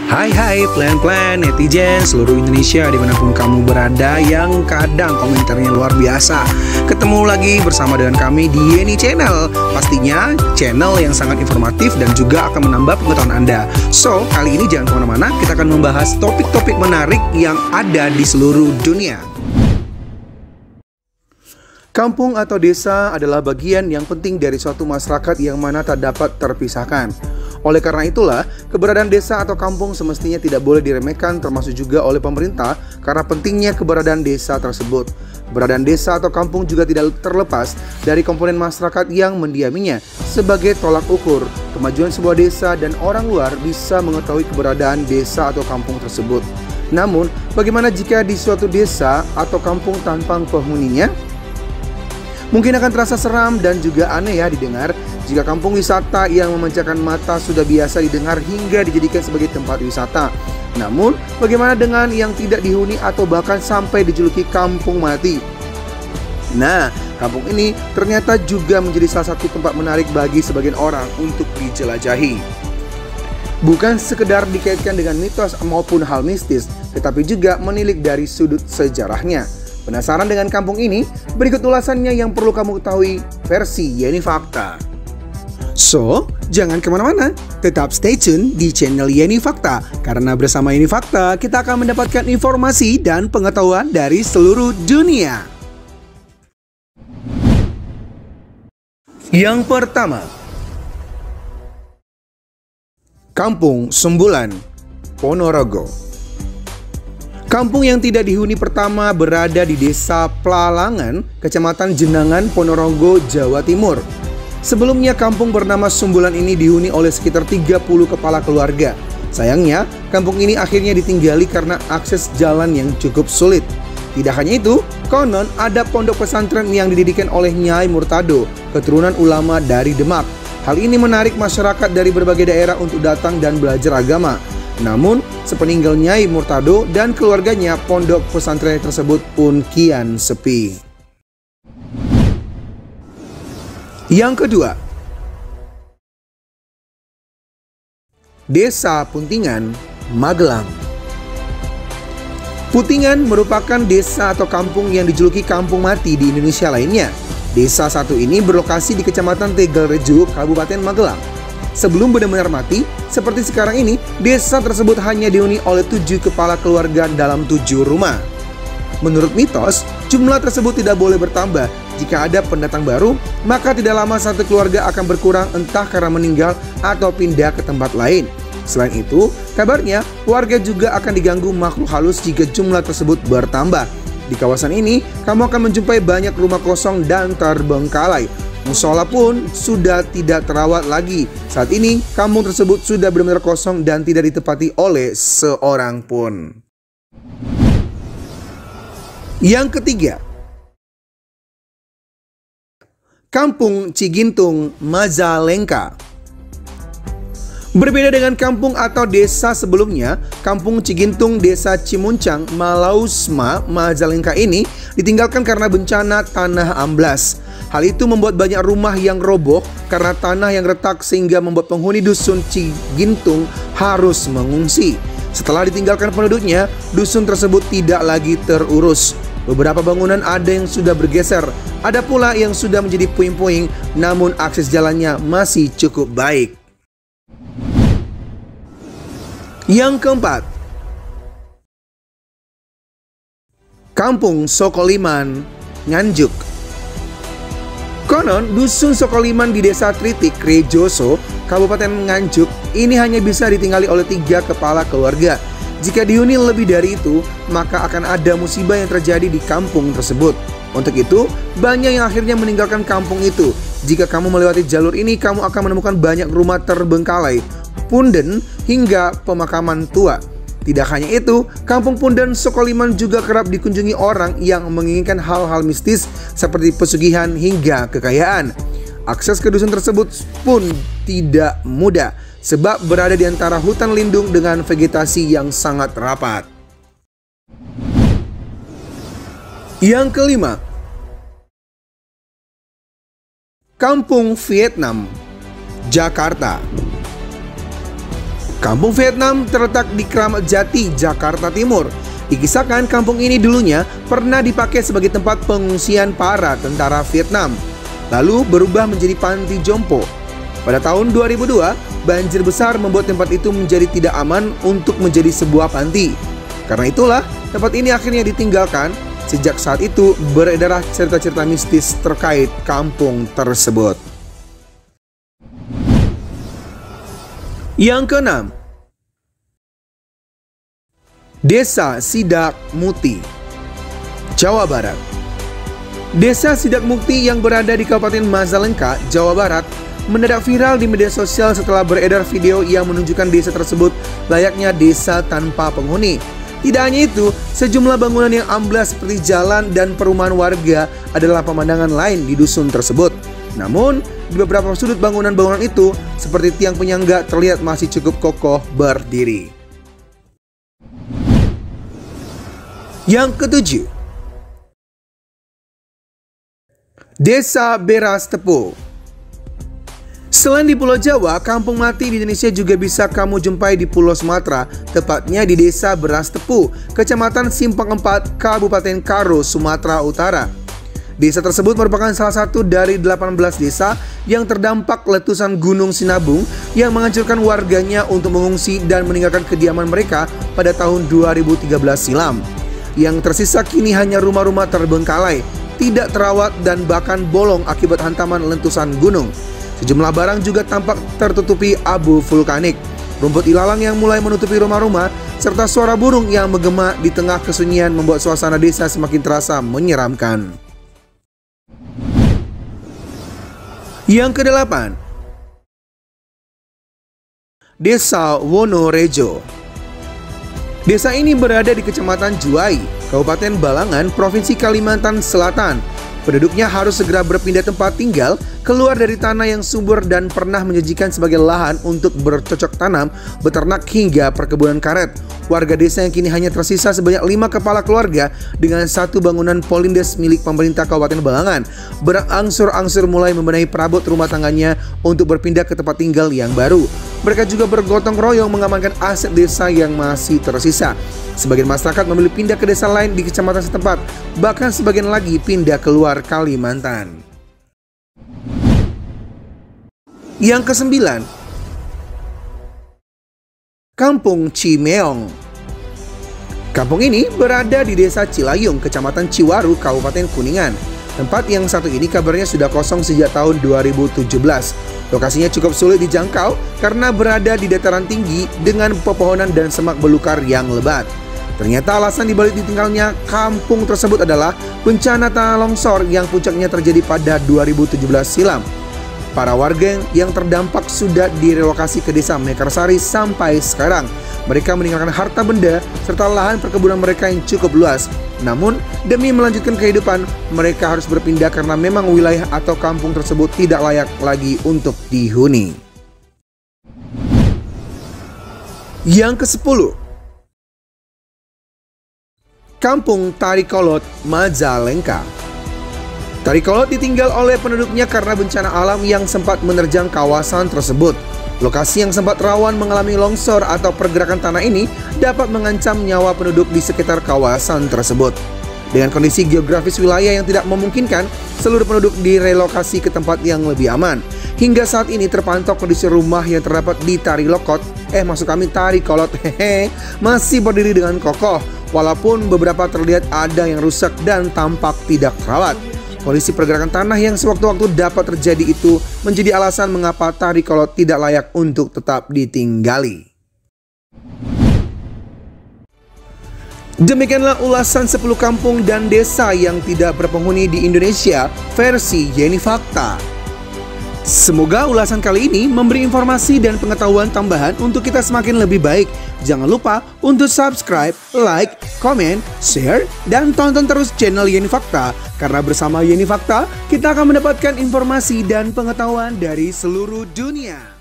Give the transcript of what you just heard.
Hai plan-plan netizen seluruh Indonesia dimanapun kamu berada yang kadang komentarnya luar biasa. Ketemu lagi bersama dengan kami di Yeni Channel. Pastinya channel yang sangat informatif dan juga akan menambah pengetahuan Anda. So, kali ini jangan kemana-mana, kita akan membahas topik-topik menarik yang ada di seluruh dunia. Kampung atau desa adalah bagian yang penting dari suatu masyarakat yang mana tak dapat terpisahkan. Oleh karena itulah, keberadaan desa atau kampung semestinya tidak boleh diremehkan termasuk juga oleh pemerintah karena pentingnya keberadaan desa tersebut. Keberadaan desa atau kampung juga tidak terlepas dari komponen masyarakat yang mendiaminya sebagai tolak ukur kemajuan sebuah desa dan orang luar bisa mengetahui keberadaan desa atau kampung tersebut. Namun, bagaimana jika di suatu desa atau kampung tanpa penghuninya? Mungkin akan terasa seram dan juga aneh ya didengar jika kampung wisata yang memanjakan mata sudah biasa didengar hingga dijadikan sebagai tempat wisata. Namun, bagaimana dengan yang tidak dihuni atau bahkan sampai dijuluki kampung mati? Nah, kampung ini ternyata juga menjadi salah satu tempat menarik bagi sebagian orang untuk dijelajahi. Bukan sekedar dikaitkan dengan mitos maupun hal mistis, tetapi juga menilik dari sudut sejarahnya. Penasaran dengan kampung ini? Berikut ulasannya yang perlu kamu ketahui versi Yeni Fakta. So, jangan kemana-mana, tetap stay tune di channel Yeni Fakta. Karena bersama Yeni Fakta, kita akan mendapatkan informasi dan pengetahuan dari seluruh dunia. Yang pertama, Kampung Sumbulan, Ponorogo. Kampung yang tidak dihuni pertama berada di Desa Plalangan, Kecamatan Jenangan, Ponorogo, Jawa Timur. Sebelumnya kampung bernama Sumbulan ini dihuni oleh sekitar 30 kepala keluarga. Sayangnya, kampung ini akhirnya ditinggali karena akses jalan yang cukup sulit. Tidak hanya itu, konon ada pondok pesantren yang didirikan oleh Nyai Murtado, keturunan ulama dari Demak. Hal ini menarik masyarakat dari berbagai daerah untuk datang dan belajar agama. Namun, sepeninggal Nyai Murtado dan keluarganya, pondok pesantren tersebut pun kian sepi. Yang kedua, Desa Puntingan, Magelang. Puntingan merupakan desa atau kampung yang dijuluki kampung mati di Indonesia lainnya. Desa satu ini berlokasi di Kecamatan Tegalrejo, Kabupaten Magelang. Sebelum benar-benar mati, seperti sekarang ini, desa tersebut hanya dihuni oleh 7 kepala keluarga dalam 7 rumah. Menurut mitos, jumlah tersebut tidak boleh bertambah. Jika ada pendatang baru, maka tidak lama satu keluarga akan berkurang entah karena meninggal atau pindah ke tempat lain. Selain itu, kabarnya warga juga akan diganggu makhluk halus jika jumlah tersebut bertambah. Di kawasan ini, kamu akan menjumpai banyak rumah kosong dan terbengkalai. Musola pun sudah tidak terawat lagi. Saat ini, kampung tersebut sudah benar-benar kosong dan tidak ditempati oleh seorang pun. Yang ketiga, Kampung Cigintung, Majalengka. Berbeda dengan kampung atau desa sebelumnya, Kampung Cigintung, Desa Cimuncang, Malausma, Majalengka ini ditinggalkan karena bencana tanah amblas. Hal itu membuat banyak rumah yang roboh karena tanah yang retak sehingga membuat penghuni dusun Cigintung harus mengungsi. Setelah ditinggalkan penduduknya, dusun tersebut tidak lagi terurus. Beberapa bangunan ada yang sudah bergeser, ada pula yang sudah menjadi puing-puing, namun akses jalannya masih cukup baik. Yang keempat, Kampung Sokoliman, Nganjuk. Konon, dusun Sokoliman di Desa Tritik, Rejoso, Kabupaten Nganjuk ini hanya bisa ditinggali oleh 3 kepala keluarga. Jika dihuni lebih dari itu, maka akan ada musibah yang terjadi di kampung tersebut. Untuk itu, banyak yang akhirnya meninggalkan kampung itu. Jika kamu melewati jalur ini, kamu akan menemukan banyak rumah terbengkalai, punden, hingga pemakaman tua. Tidak hanya itu, Kampung Punden Sokoliman juga kerap dikunjungi orang yang menginginkan hal-hal mistis seperti pesugihan hingga kekayaan. Akses ke dusun tersebut pun tidak mudah sebab berada di antara hutan lindung dengan vegetasi yang sangat rapat. Yang kelima, Kampung Vietnam, Jakarta. Kampung Vietnam terletak di Kramat Jati, Jakarta Timur. Dikisahkan kampung ini dulunya pernah dipakai sebagai tempat pengungsian para tentara Vietnam, lalu berubah menjadi panti jompo. Pada tahun 2002, banjir besar membuat tempat itu menjadi tidak aman untuk menjadi sebuah panti. Karena itulah, tempat ini akhirnya ditinggalkan. Sejak saat itu, beredar cerita-cerita mistis terkait kampung tersebut. Yang keenam, Desa Sidak Mukti, Jawa Barat. Desa Sidak Mukti yang berada di Kabupaten Majalengka, Jawa Barat, mendadak viral di media sosial setelah beredar video yang menunjukkan desa tersebut layaknya desa tanpa penghuni. Tidak hanya itu, sejumlah bangunan yang amblas seperti jalan dan perumahan warga adalah pemandangan lain di dusun tersebut. Namun, di beberapa sudut bangunan-bangunan itu, seperti tiang penyangga terlihat masih cukup kokoh berdiri. Yang ketujuh, Desa Beras Tepu. Selain di Pulau Jawa, kampung mati di Indonesia juga bisa kamu jumpai di Pulau Sumatera, tepatnya di Desa Beras Tepu, Kecamatan Simpang 4, Kabupaten Karo, Sumatera Utara. Desa tersebut merupakan salah satu dari 18 desa yang terdampak letusan Gunung Sinabung yang menghancurkan warganya untuk mengungsi dan meninggalkan kediaman mereka pada tahun 2013 silam. Yang tersisa kini hanya rumah-rumah terbengkalai, tidak terawat dan bahkan bolong akibat hantaman letusan gunung. Sejumlah barang juga tampak tertutupi abu vulkanik. Rumput ilalang yang mulai menutupi rumah-rumah serta suara burung yang menggema di tengah kesunyian membuat suasana desa semakin terasa menyeramkan. Yang kedelapan, Desa Wonorejo. Desa ini berada di Kecamatan Juwai, Kabupaten Balangan, Provinsi Kalimantan Selatan. Penduduknya harus segera berpindah tempat tinggal, keluar dari tanah yang subur dan pernah menjanjikan sebagai lahan untuk bercocok tanam, beternak hingga perkebunan karet. Warga desa yang kini hanya tersisa sebanyak 5 kepala keluarga dengan satu bangunan polindes milik pemerintah Kabupaten Balangan berangsur-angsur mulai membenahi perabot rumah tangganya untuk berpindah ke tempat tinggal yang baru. Mereka juga bergotong royong mengamankan aset desa yang masih tersisa. Sebagian masyarakat memilih pindah ke desa lain di kecamatan setempat, bahkan sebagian lagi pindah keluar Kalimantan. Yang kesembilan, Kampung Cimeong. Kampung ini berada di Desa Cilayung, Kecamatan Ciwaru, Kabupaten Kuningan. Tempat yang satu ini kabarnya sudah kosong sejak tahun 2017. Lokasinya cukup sulit dijangkau karena berada di dataran tinggi dengan pepohonan dan semak belukar yang lebat. Ternyata alasan dibalik ditinggalnya kampung tersebut adalah bencana tanah longsor yang puncaknya terjadi pada 2017 silam. Para warga yang terdampak sudah direlokasi ke desa Mekarsari sampai sekarang. Mereka meninggalkan harta benda serta lahan perkebunan mereka yang cukup luas. Namun, demi melanjutkan kehidupan, mereka harus berpindah karena memang wilayah atau kampung tersebut tidak layak lagi untuk dihuni. Yang ke-10, Kampung Tarikolot, Majalengka. Tarikolot ditinggal oleh penduduknya karena bencana alam yang sempat menerjang kawasan tersebut. Lokasi yang sempat rawan mengalami longsor atau pergerakan tanah ini dapat mengancam nyawa penduduk di sekitar kawasan tersebut. Dengan kondisi geografis wilayah yang tidak memungkinkan, seluruh penduduk direlokasi ke tempat yang lebih aman. Hingga saat ini terpantau kondisi rumah yang terdapat di Tarikolot, masih berdiri dengan kokoh, walaupun beberapa terlihat ada yang rusak dan tampak tidak terawat. Kondisi pergerakan tanah yang sewaktu-waktu dapat terjadi itu menjadi alasan mengapa Tarikolot tidak layak untuk tetap ditinggali. Demikianlah ulasan 10 kampung dan desa yang tidak berpenghuni di Indonesia versi Yeni Fakta. Semoga ulasan kali ini memberi informasi dan pengetahuan tambahan untuk kita semakin lebih baik. Jangan lupa untuk subscribe, like, komen, share, dan tonton terus channel Yeni Fakta. Karena bersama Yeni Fakta, kita akan mendapatkan informasi dan pengetahuan dari seluruh dunia.